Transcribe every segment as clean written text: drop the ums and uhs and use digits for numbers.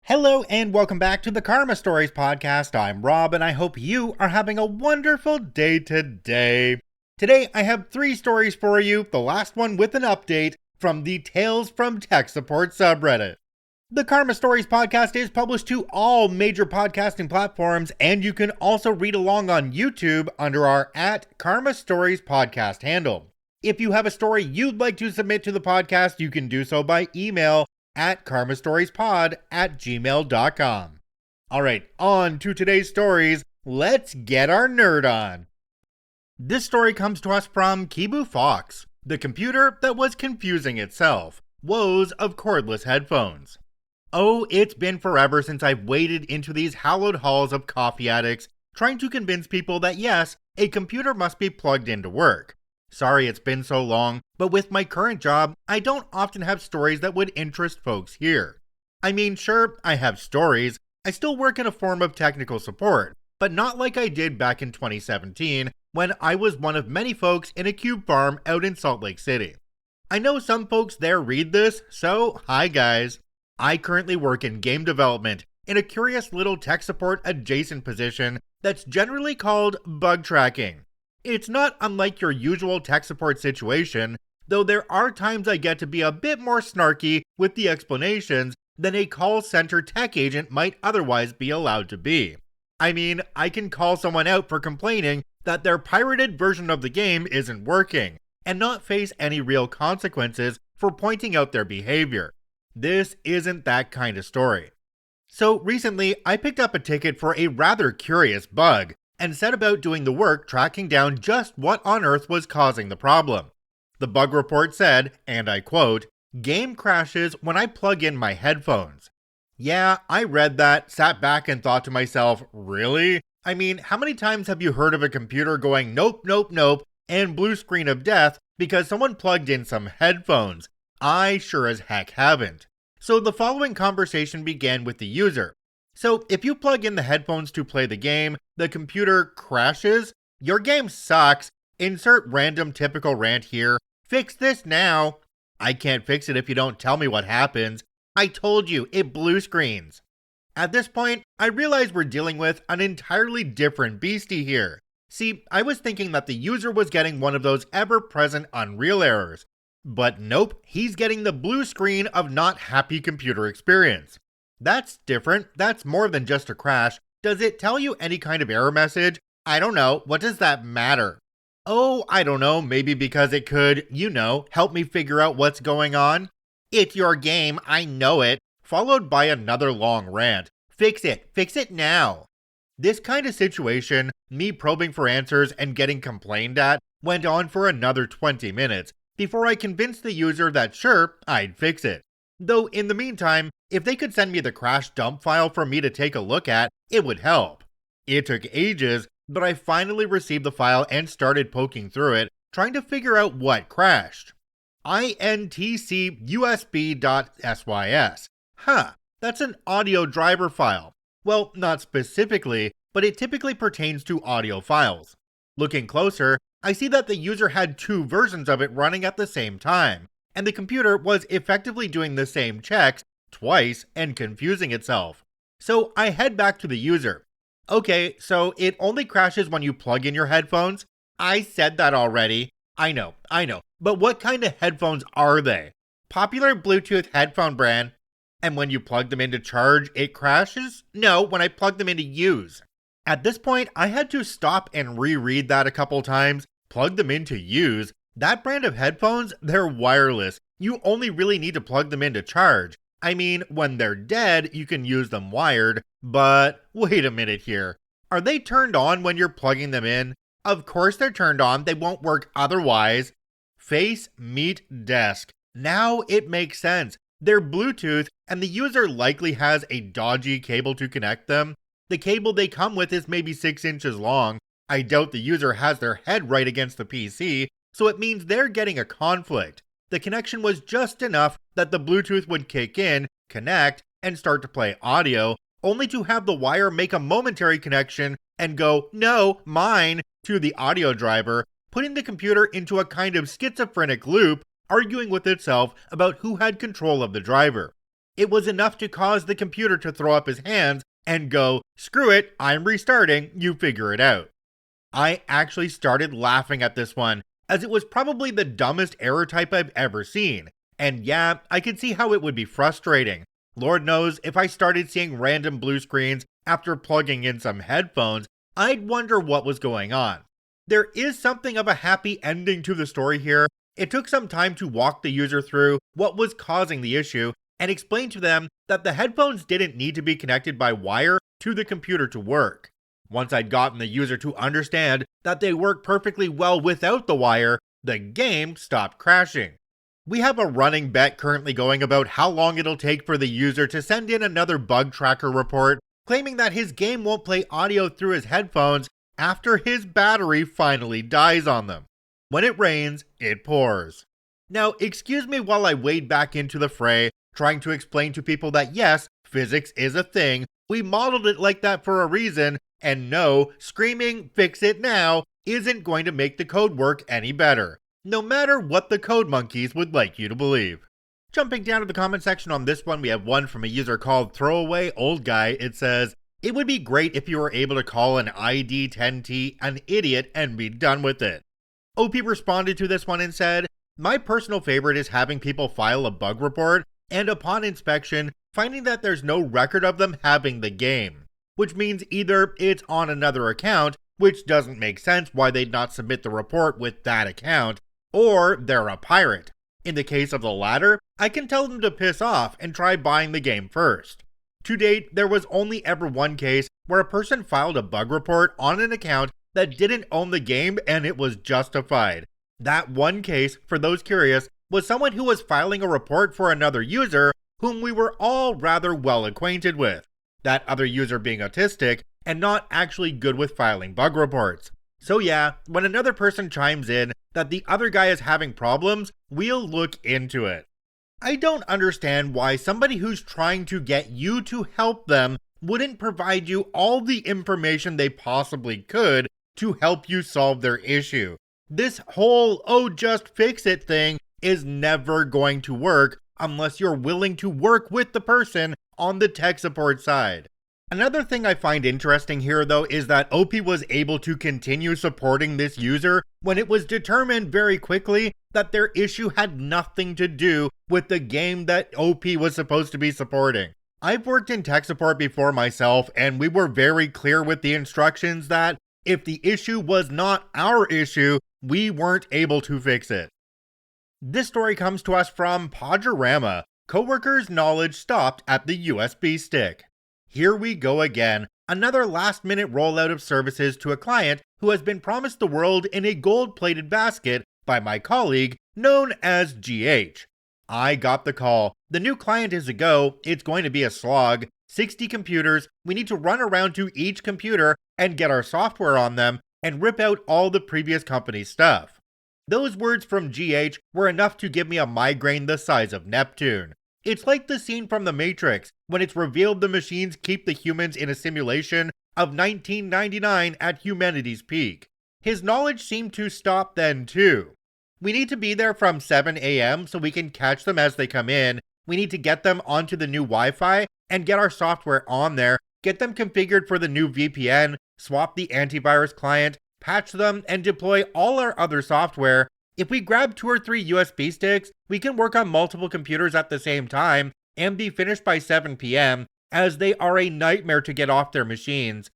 Hello and welcome back to the Karma Stories podcast. I'm Rob and I hope you are having a wonderful day today. Today I have 3 stories for you, the last one with an update from the Tales from Tech Support subreddit. The Karma Stories podcast is published to all major podcasting platforms, and you can also read along on YouTube under our @Karma Stories podcast handle. If you have a story you'd like to submit to the podcast, you can do so by email at karmastoriespod@gmail.com. Alright, on to today's stories. Let's get our nerd on. This story comes to us from Kibu Fox, the computer that was confusing itself. Woes of cordless headphones. Oh, it's been forever since I've waded into these hallowed halls of coffee addicts, trying to convince people that yes, a computer must be plugged into work. Sorry it's been so long, but with my current job, I don't often have stories that would interest folks here. I mean, sure, I have stories. I still work in a form of technical support, but not like I did back in 2017 when I was one of many folks in a cube farm out in Salt Lake City. I know some folks there read this, so hi guys. I currently work in game development in a curious little tech support adjacent position that's generally called bug tracking. It's not unlike your usual tech support situation, though there are times I get to be a bit more snarky with the explanations than a call center tech agent might otherwise be allowed to be. I mean, I can call someone out for complaining that their pirated version of the game isn't working, and not face any real consequences for pointing out their behavior. This isn't that kind of story. So recently, I picked up a ticket for a rather curious bug, and set about doing the work tracking down just what on earth was causing the problem. The bug report said, and I quote, "Game crashes when I plug in my headphones." Yeah, I read that, sat back and thought to myself, really? I mean, how many times have you heard of a computer going nope, nope, nope, and blue screen of death because someone plugged in some headphones? I sure as heck haven't. So the following conversation began with the user. So if you plug in the headphones to play the game, the computer crashes, your game sucks, insert random typical rant here, fix this now. I can't fix it if you don't tell me what happens. I told you, it blue screens. At this point, I realize we're dealing with an entirely different beastie here. See, I was thinking that the user was getting one of those ever-present Unreal errors. But nope, he's getting the blue screen of not happy computer experience. That's different. That's more than just a crash. Does it tell you any kind of error message? I don't know. What does that matter? Oh, I don't know. Maybe because it could, help me figure out what's going on. It's your game. I know it. Followed by another long rant. Fix it. Fix it now. This kind of situation, me probing for answers and getting complained at, went on for another 20 minutes before I convinced the user that sure, I'd fix it. Though in the meantime, if they could send me the crash dump file for me to take a look at, it would help. It took ages, but I finally received the file and started poking through it, trying to figure out what crashed. intcusb.sys. Huh, that's an audio driver file. Well, not specifically, but it typically pertains to audio files. Looking closer, I see that the user had 2 versions of it running at the same time, and the computer was effectively doing the same checks twice and confusing itself. So I head back to the user. Okay, so it only crashes when you plug in your headphones? I said that already. I know, but what kind of headphones are they? Popular Bluetooth headphone brand. And when you plug them into charge, it crashes? No, when I plug them into use. At this point, I had to stop and reread that a couple times, plug them into use. That brand of headphones, they're wireless. You only really need to plug them into charge. I mean, when they're dead, you can use them wired, but wait a minute here. Are they turned on when you're plugging them in? Of course they're turned on, they won't work otherwise. Face, meet, desk. Now it makes sense. They're Bluetooth, and the user likely has a dodgy cable to connect them. The cable they come with is maybe 6 inches long. I doubt the user has their head right against the PC, so it means they're getting a conflict. The connection was just enough that the Bluetooth would kick in, connect, and start to play audio, only to have the wire make a momentary connection and go, "No, mine," to the audio driver, putting the computer into a kind of schizophrenic loop, arguing with itself about who had control of the driver. it was enough to cause the computer to throw up his hands and go, "Screw it, I'm restarting, you figure it out." I actually started laughing at this one, as it was probably the dumbest error type I've ever seen. And yeah, I could see how it would be frustrating. Lord knows, if I started seeing random blue screens after plugging in some headphones, I'd wonder what was going on. There is something of a happy ending to the story here. It took some time to walk the user through what was causing the issue and explain to them that the headphones didn't need to be connected by wire to the computer to work. Once I'd gotten the user to understand that they work perfectly well without the wire, the game stopped crashing. We have a running bet currently going about how long it'll take for the user to send in another bug tracker report, claiming that his game won't play audio through his headphones after his battery finally dies on them. When it rains, it pours. Now, excuse me while I wade back into the fray, trying to explain to people that yes, physics is a thing, we modeled it like that for a reason, and no, screaming, "Fix it now," isn't going to make the code work any better, no matter what the code monkeys would like you to believe. Jumping down to the comment section on this one, we have one from a user called Throwaway Old Guy. It says, "It would be great if you were able to call an ID10T an idiot and be done with it." OP responded to this one and said, "My personal favorite is having people file a bug report, and upon inspection, finding that there's no record of them having the game. Which means either it's on another account, which doesn't make sense why they'd not submit the report with that account, or they're a pirate. In the case of the latter, I can tell them to piss off and try buying the game first." To date, there was only ever one case where a person filed a bug report on an account that didn't own the game and it was justified. That one case, for those curious, was someone who was filing a report for another user whom we were all rather well acquainted with. That other user being autistic and not actually good with filing bug reports. So yeah, when another person chimes in that the other guy is having problems, we'll look into it. I don't understand why somebody who's trying to get you to help them wouldn't provide you all the information they possibly could to help you solve their issue. This whole, "oh, just fix it" thing is never going to work unless you're willing to work with the person on the tech support side. Another thing I find interesting here though is that OP was able to continue supporting this user when it was determined very quickly that their issue had nothing to do with the game that OP was supposed to be supporting. I've worked in tech support before myself, and we were very clear with the instructions that if the issue was not our issue, we weren't able to fix it. This story comes to us from Podgerama. Coworkers' knowledge stopped at the USB stick. Here we go again, another last-minute rollout of services to a client who has been promised the world in a gold-plated basket by my colleague, known as GH. I got the call. The new client is a go. It's going to be a slog. 60 computers. We need to run around to each computer and get our software on them and rip out all the previous company's stuff. Those words from GH were enough to give me a migraine the size of Neptune. It's like the scene from The Matrix when it's revealed the machines keep the humans in a simulation of 1999 at humanity's peak. His knowledge seemed to stop then too. We need to be there from 7 a.m. so we can catch them as they come in. We need to get them onto the new Wi-Fi and get our software on there, get them configured for the new VPN, swap the antivirus client, patch them, and deploy all our other software. If we grab 2 or 3 USB sticks, we can work on multiple computers at the same time and be finished by 7 p.m., as they are a nightmare to get off their machines.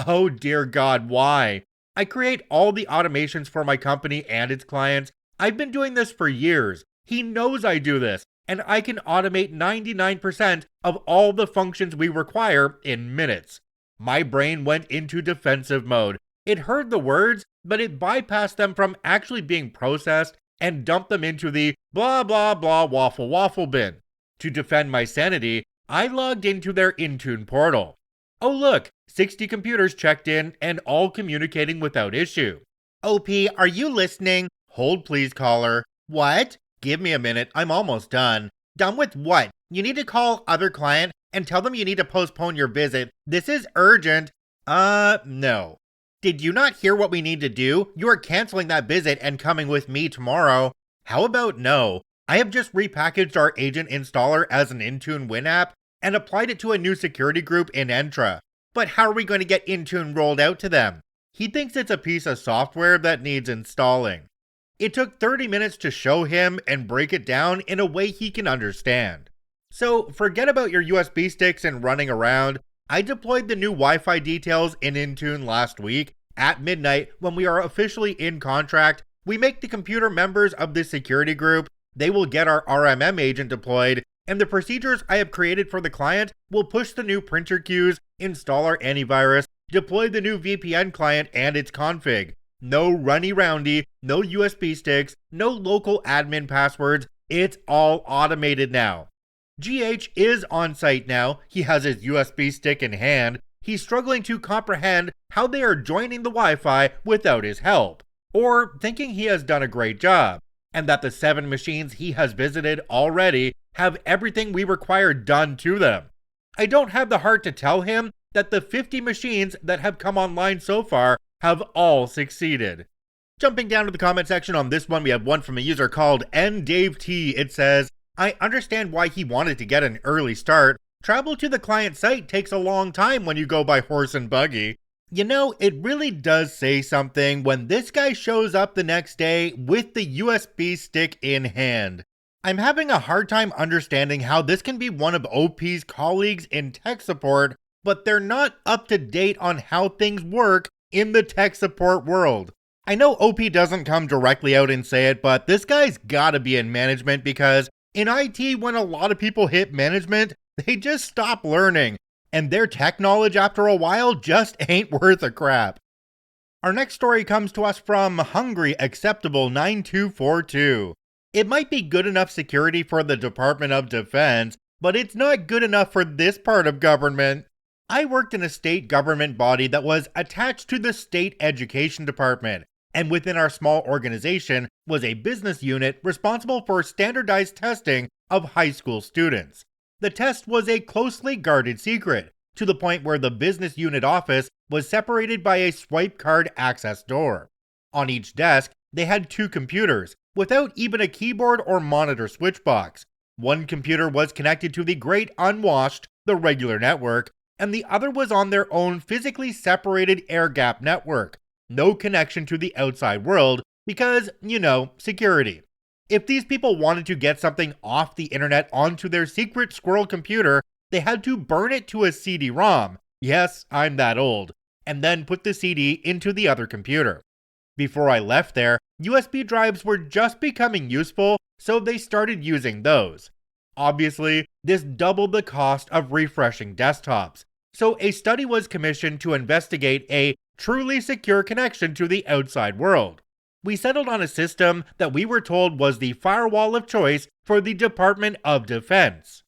Oh dear God, why? I create all the automations for my company and its clients. I've been doing this for years. He knows I do this, and I can automate 99% of all the functions we require in minutes. My brain went into defensive mode. It heard the words, but it bypassed them from actually being processed and dumped them into the blah blah blah waffle waffle bin. To defend my sanity, I logged into their Intune portal. Oh look, 60 computers checked in and all communicating without issue. OP, are you listening? Hold please, caller. What? Give me a minute, I'm almost done. Done with what? You need to call other client and tell them you need to postpone your visit. This is urgent. No. Did you not hear what we need to do? You are canceling that visit and coming with me tomorrow. How about no? I have just repackaged our agent installer as an Intune Win app and applied it to a new security group in Entra. But how are we going to get Intune rolled out to them? He thinks it's a piece of software that needs installing. It took 30 minutes to show him and break it down in a way he can understand. So forget about your USB sticks and running around. I deployed the new Wi-Fi details in Intune last week. At midnight, when we are officially in contract, we make the computer members of this security group. They will get our RMM agent deployed, and the procedures I have created for the client will push the new printer queues, install our antivirus, deploy the new VPN client and its config. No runny roundy, no USB sticks, no local admin passwords. It's all automated now. GH is on site now. He has his USB stick in hand. He's struggling to comprehend how they are joining the Wi-Fi without his help, or thinking he has done a great job, and that the 7 machines he has visited already have everything we require done to them. I don't have the heart to tell him that the 50 machines that have come online so far have all succeeded. Jumping down to the comment section on this one, we have one from a user called NDaveT. It says, I understand why he wanted to get an early start. Travel to the client site takes a long time when you go by horse and buggy. You know, it really does say something when this guy shows up the next day with the USB stick in hand. I'm having a hard time understanding how this can be one of OP's colleagues in tech support, but they're not up to date on how things work in the tech support world. I know OP doesn't come directly out and say it, but this guy's gotta be in management, because in IT, when a lot of people hit management, they just stop learning, and their tech knowledge after a while just ain't worth a crap. Our next story comes to us from Hungry Acceptable 9242. It might be good enough security for the Department of Defense, but it's not good enough for this part of government. I worked in a state government body that was attached to the state education department, and within our small organization was a business unit responsible for standardized testing of high school students. The test was a closely guarded secret, to the point where the business unit office was separated by a swipe card access door. On each desk, they had 2 computers, without even a keyboard or monitor switch box. One computer was connected to the great unwashed, the regular network, and the other was on their own physically separated air-gapped network. No connection to the outside world because, you know, security. If these people wanted to get something off the internet onto their secret squirrel computer, they had to burn it to a CD-ROM. Yes, I'm that old. And then put the CD into the other computer. Before I left there, USB drives were just becoming useful, so they started using those. Obviously, this doubled the cost of refreshing desktops, so a study was commissioned to investigate a truly secure connection to the outside world. We settled on a system that we were told was the firewall of choice for the Department of Defense.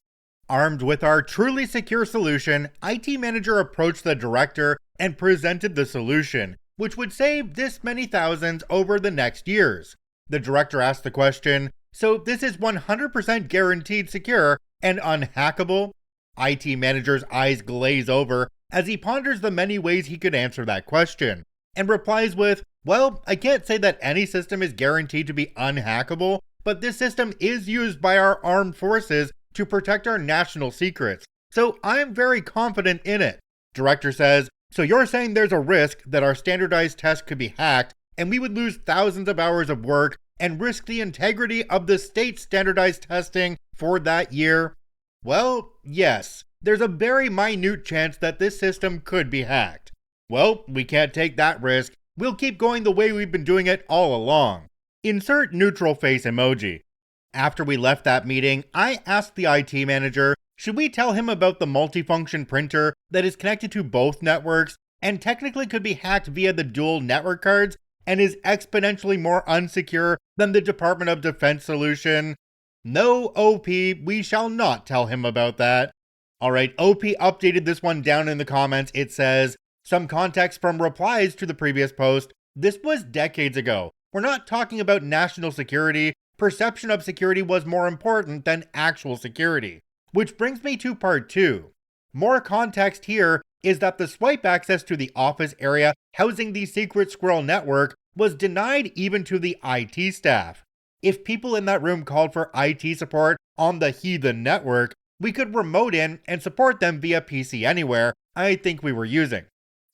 Armed with our truly secure solution, IT manager approached the director and presented the solution, which would save this many thousands over the next years. The director asked the question, so this is 100% guaranteed secure and unhackable? IT manager's eyes glaze over as he ponders the many ways he could answer that question, and replies with, well, I can't say that any system is guaranteed to be unhackable, but this system is used by our armed forces to protect our national secrets, so I am very confident in it. Director says, so you're saying there's a risk that our standardized test could be hacked, and we would lose thousands of hours of work and risk the integrity of the state's standardized testing for that year? Well, yes, there's a very minute chance that this system could be hacked. Well, we can't take that risk. We'll keep going the way we've been doing it all along. Insert neutral face emoji. After we left that meeting, I asked the IT manager, should we tell him about the multifunction printer that is connected to both networks and technically could be hacked via the dual network cards and is exponentially more unsecure than the Department of Defense solution? No, OP, we shall not tell him about that. Alright, OP updated this one down in the comments. It says, some context from replies to the previous post. This was decades ago. We're not talking about national security. Perception of security was more important than actual security. Which brings me to part 2. More context here is that the swipe access to the office area housing the secret squirrel network was denied even to the IT staff. If people in that room called for IT support on the heathen network, we could remote in and support them via PC Anywhere I think we were using.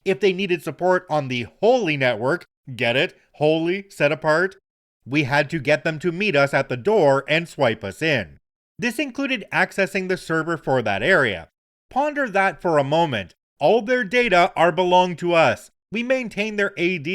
If they needed support on the holy network, get it? Holy, set apart? We had to get them to meet us at the door and swipe us in. This included accessing the server for that area. Ponder that for a moment. All their data belong to us. We maintain their AD,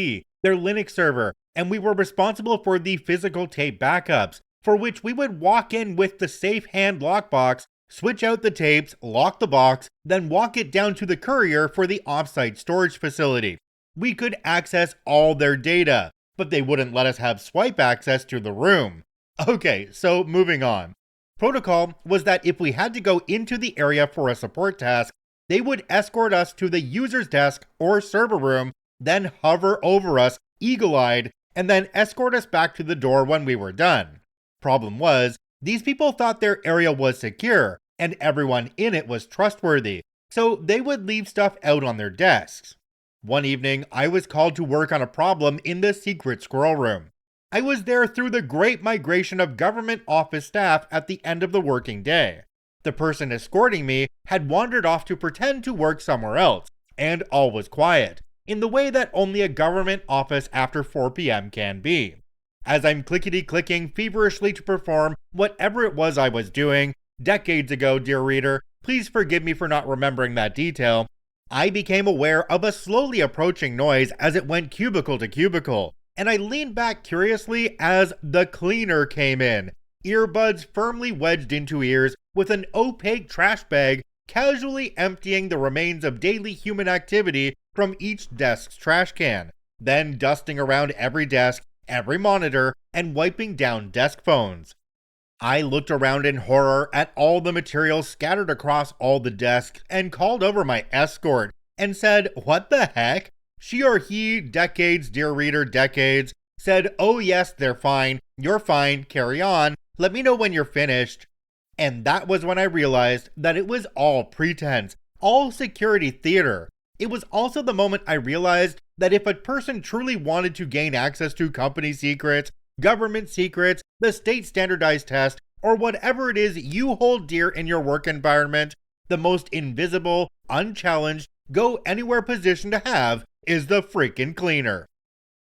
their Linux server, and we were responsible for the physical tape backups, for which we would walk in with the safe hand lockbox, switch out the tapes, lock the box, then walk it down to the courier for the offsite storage facility. We could access all their data, but they wouldn't let us have swipe access to the room. Okay, so moving on. Protocol was that if we had to go into the area for a support task, they would escort us to the user's desk or server room, then hover over us, eagle-eyed, and then escort us back to the door when we were done. Problem was, these people thought their area was secure, and everyone in it was trustworthy, so they would leave stuff out on their desks. One evening, I was called to work on a problem in the secret squirrel room. I was there through the great migration of government office staff at the end of the working day. The person escorting me had wandered off to pretend to work somewhere else, and all was quiet, in the way that only a government office after 4 p.m. can be. As I'm clickety-clicking feverishly to perform whatever it was I was doing, decades ago, dear reader, please forgive me for not remembering that detail, I became aware of a slowly approaching noise as it went cubicle to cubicle, and I leaned back curiously as the cleaner came in, earbuds firmly wedged into ears with an opaque trash bag casually emptying the remains of daily human activity from each desk's trash can, then dusting around every desk, every monitor, and wiping down desk phones. I looked around in horror at all the materials scattered across all the desks and called over my escort and said, "What the heck?" She or he, decades, dear reader, decades, said, "Oh yes, they're fine, you're fine, carry on, let me know when you're finished." And that was when I realized that it was all pretense, all security theater. It was also the moment I realized that if a person truly wanted to gain access to company secrets, government secrets, the state standardized test, or whatever it is you hold dear in your work environment, the most invisible, unchallenged, go anywhere position to have is the freaking cleaner.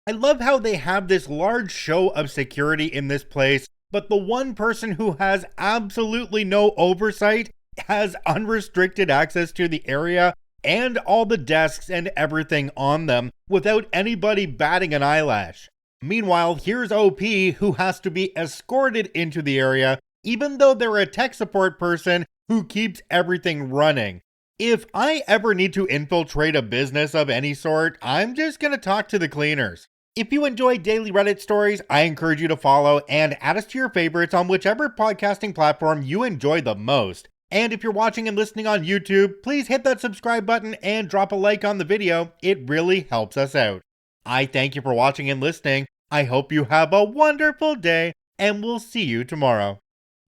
I love how they have this large show of security in this place, but the one person who has absolutely no oversight has unrestricted access to the area and all the desks and everything on them without anybody batting an eyelash. Meanwhile, here's OP who has to be escorted into the area even though they're a tech support person who keeps everything running. If I ever need to infiltrate a business of any sort, I'm just gonna talk to the cleaners. If you enjoy daily Reddit stories, I encourage you to follow and add us to your favorites on whichever podcasting platform you enjoy the most. And if you're watching and listening on YouTube, please hit that subscribe button and drop a like on the video. It really helps us out. I thank you for watching and listening. I hope you have a wonderful day, and we'll see you tomorrow.